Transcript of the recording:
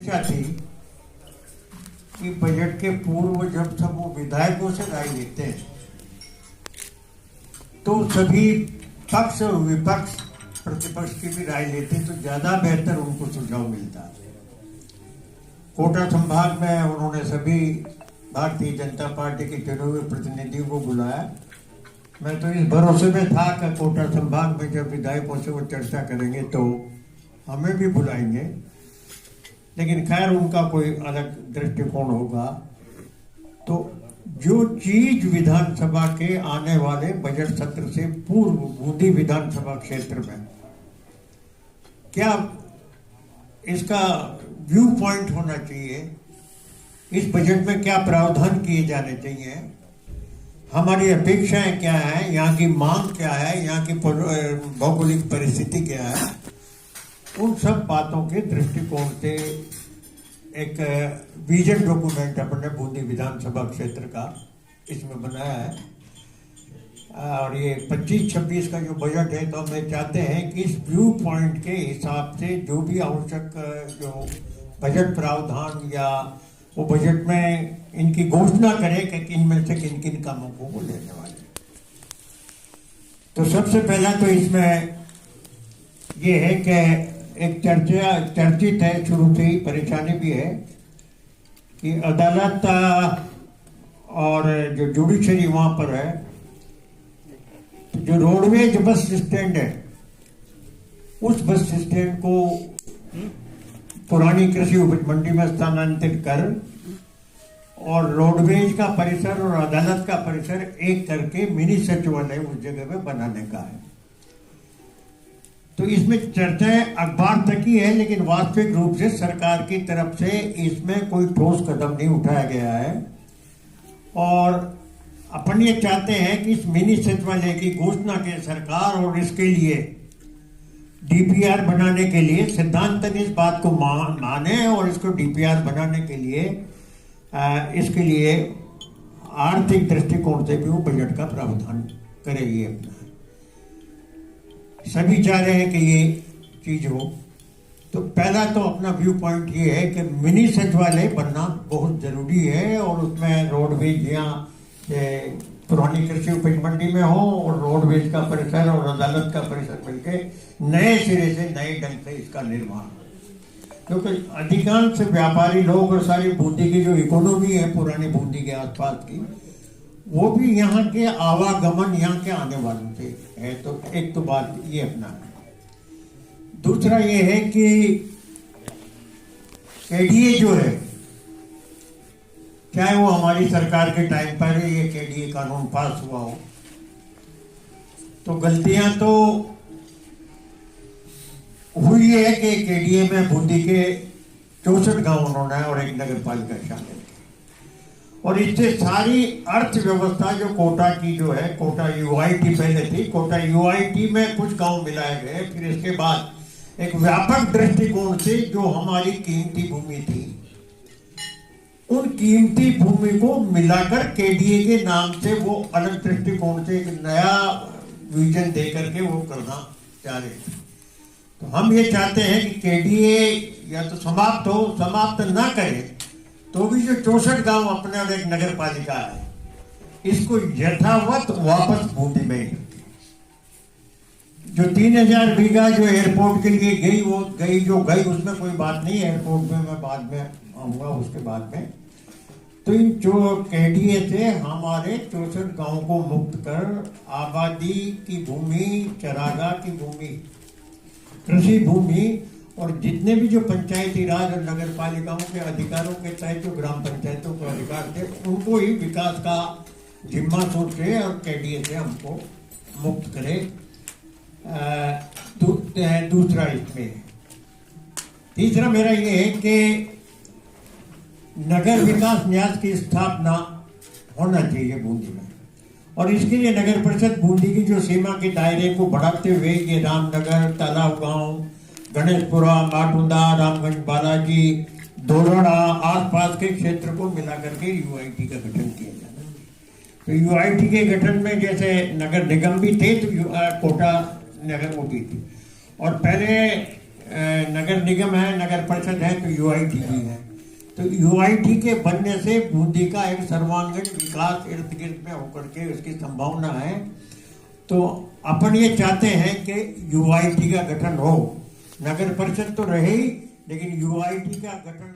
अपेक्षा थी कि बजट के पूर्व जब सब वो विधायकों से राय लेते हैं तो सभी पक्ष और विपक्ष प्रतिपक्ष की भी राय लेते तो ज्यादा बेहतर उनको सुझाव मिलता। कोटा संभाग में उन्होंने सभी भारतीय जनता पार्टी के चुने हुए प्रतिनिधियों को बुलाया। मैं तो इस भरोसे में था कि कोटा संभाग में जब विधायकों से वो चर्चा करेंगे तो हमें भी बुलाएंगे, लेकिन खैर उनका कोई अलग दृष्टिकोण होगा। तो जो चीज विधानसभा के आने वाले बजट सत्र से पूर्व बूंदी विधानसभा क्षेत्र में क्या इसका व्यू पॉइंट होना चाहिए, इस बजट में क्या प्रावधान किए जाने चाहिए, हमारी अपेक्षाएं क्या है, यहाँ की मांग क्या है, यहाँ की भौगोलिक परिस्थिति क्या है, उन सब बातों के दृष्टिकोण से एक विजन डॉक्यूमेंट अपने बूंदी विधानसभा क्षेत्र का इसमें बनाया है। और ये 25-26 का जो बजट है तो हम ये चाहते हैं कि इस व्यू पॉइंट के हिसाब से जो भी आवश्यक जो बजट प्रावधान या वो बजट में इनकी घोषणा करे कि इनमें से किन किन कामों को वो लेने वाले। तो सबसे पहला तो इसमें ये है कि एक चर्चित है, शुरू से ही परेशानी भी है कि अदालत और जो जुडिशरी वहां पर है, जो रोडवेज बस स्टैंड है उस बस स्टैंड को पुरानी कृषि उपज मंडी में स्थानांतरित कर और रोडवेज का परिसर और अदालत का परिसर एक करके मिनी सचिवालय उस जगह पे बनाने का है। तो इसमें चर्चाएं अखबार तक ही है, लेकिन वास्तविक रूप से सरकार की तरफ से इसमें कोई ठोस कदम नहीं उठाया गया है। और अपन ये चाहते हैं कि इस मिनी सचिवालय की घोषणा के सरकार और इसके लिए डीपीआर बनाने के लिए सिद्धांतन इस बात को माने और इसको डीपीआर बनाने के लिए इसके लिए आर्थिक दृष्टिकोण से भी वो बजट का प्रावधान करेगी। अपना सभी चाह रहे हैं कि ये चीज हो। तो पहला तो अपना व्यू पॉइंट ये है कि मिनी सचिवालय बनना बहुत जरूरी है और उसमें रोडवेज या पुरानी कृषि उपज मंडी में हो और रोडवेज का परिसर और अदालत का परिसर मिलके नए सिरे से नए ढंग से इसका निर्माण, क्योंकि अधिकांश व्यापारी लोग और सारी बूंदी की जो इकोनॉमी है पुरानी बूंदी के आसपास की, वो भी यहाँ के आवागमन यहाँ के आने वालों से है। तो एक तो बात ये अपना है। दूसरा ये है कि केडीए जो है, चाहे वो हमारी सरकार के टाइम पर ये केडीए कानून पास हुआ हो, तो गलतियां तो हुई है कि केडीए में बूंदी के 64 गांव उन्होंने और एक नगर पालिका शामिल, और इससे सारी अर्थव्यवस्था जो कोटा की जो है, कोटा यूआईटी पहले थी, कोटा यूआईटी में कुछ गांव मिलाए गए। फिर इसके बाद एक व्यापक दृष्टिकोण से जो हमारी कीमती भूमि थी, उन कीमती भूमि को मिलाकर केडीए के नाम से वो अलग दृष्टिकोण से एक नया विजन दे करके वो करना चाह रहे थे। तो हम ये चाहते हैं कि केडीए या तो समाप्त हो, समाप्त ना करे तो भी जो 64 गांव अपने और एक नगर पालिका है, इसको यथावत वापस बूंदी में जो 3000 बीघा जो एयरपोर्ट के लिए गई वो गई, जो गई उसमें कोई बात नहीं, एयरपोर्ट में मैं बाद में आऊंगा उसके बाद में। तो इन जो केडीए से हमारे 64 गांव को मुक्त कर आबादी की भूमि, चरागाह की भूमि, कृषि भूमि और जितने भी जो पंचायती राज और नगर पालिकाओं के अधिकारों के तहत जो ग्राम पंचायतों के अधिकार थे, उनको ही विकास का जिम्मा सौंपे और केडीए से हमको मुक्त करे। दूसरा इसमें तीसरा मेरा ये है कि नगर विकास न्यास की स्थापना होना चाहिए बूंदी में, और इसके लिए नगर परिषद बूंदी की जो सीमा के दायरे को बढ़ाते हुए ये रामनगर, तालाब गांव, गणेशपुरा, माटुंदा, रामगंज, बालाजी, दोलड़ा आसपास के क्षेत्र को मिला करके यूआईटी का गठन किया जाना। तो यूआईटी के गठन में जैसे नगर निगम भी थे तो कोटा नगर वो भी थी, और पहले नगर निगम है, नगर परिषद है, तो यूआईटी भी है। तो यूआईटी के बनने से बूंदी का एक सर्वांगीण विकास इर्द गिर्द में होकर के उसकी संभावना है। तो अपन ये चाहते हैं कि यूआईटी का गठन हो, नगर परिषद तो रहे ही, लेकिन यूआईटी का गठन